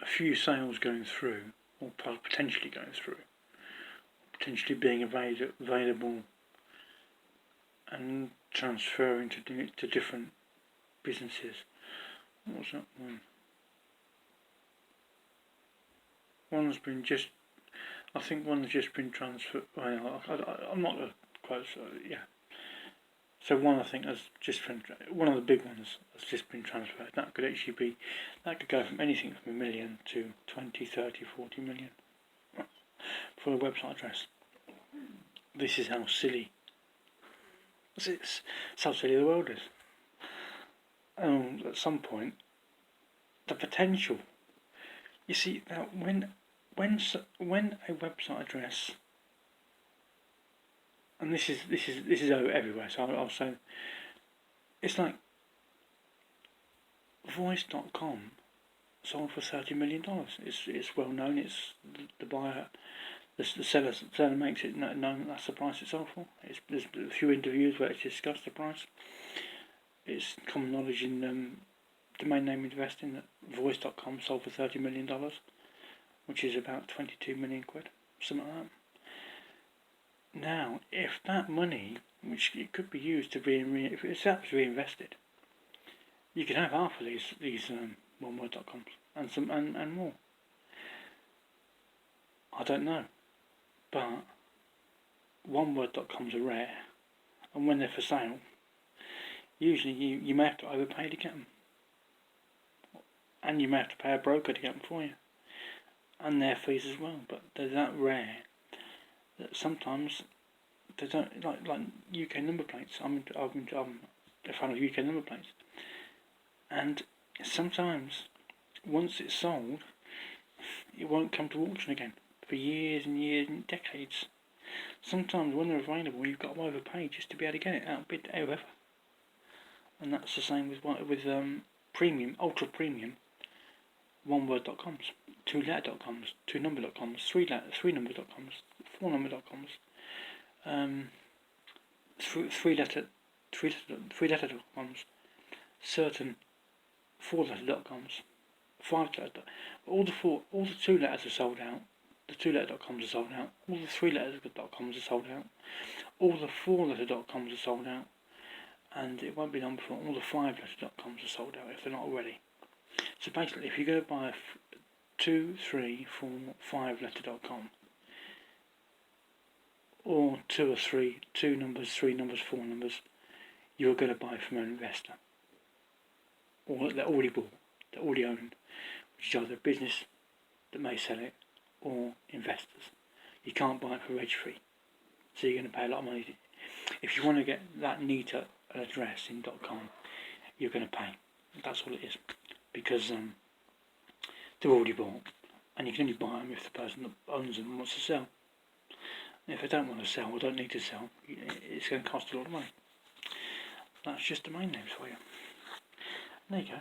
a few sales going through, or potentially going through, potentially being available and transferring to different businesses. What was that one? One's been just, I think one's just been transferred. Well, I'm not going to quote, yeah. So one I think has just been, one of the big ones has just been transferred. That could actually be, that could go from anything from 1 million to 20, 30, 40 million for a website address. This is how silly, it's how silly the world is. At some point, the potential. You see, now when a website address, and this is everywhere. So I'll say, it's like Voice.com sold for $30 million. It's well known. It's the buyer, the seller makes it known that's the price it sold for. There's a few interviews where it's discussed the price. It's common knowledge in domain name investing that Voice.com sold for $30 million, which is about 22 million quid, something like that. Now, if that money, which it could be used to if it's reinvested, you could have half of these oneword.coms and more. I don't know, but oneword.coms are rare, and when they're for sale, usually you may have to overpay to get them, and you may have to pay a broker to get them for you, and their fees as well. But they're that rare that sometimes they don't, like UK number plates. I'm a fan of UK number plates, and sometimes once it's sold, it won't come to auction again for years and years and decades. Sometimes when they're available, you've got to overpay just to be able to get it, outbid whoever. And that's the same with premium, ultra premium, oneword.coms, two-letter.coms, two-number.coms, three-number.coms, four-number.coms, three-letter.coms, certain four-letter.coms, five-letter. All the two letters are sold out. The two-letter.coms are sold out. All the three-letter.coms are sold out. All the four-letter.coms are sold out. And it won't be long before all the five-letter.coms are sold out if they're not already. So basically, if you go buy a 2, 3, 4, 5-letter.com, or 2 or 3, 2 numbers, 3 numbers, 4 numbers, you're going to buy from an investor, or they're already bought, they're already owned, which is either a business that may sell it or investors. You can't buy it for reg-free, so you're going to pay a lot of money. If you want to get that neater address in .com, you're going to pay. That's all it is, because they're already bought, and you can only buy them if the person that owns them wants to sell. And if they don't want to sell or don't need to sell, it's going to cost a lot of money. That's just domain names for you. There you go.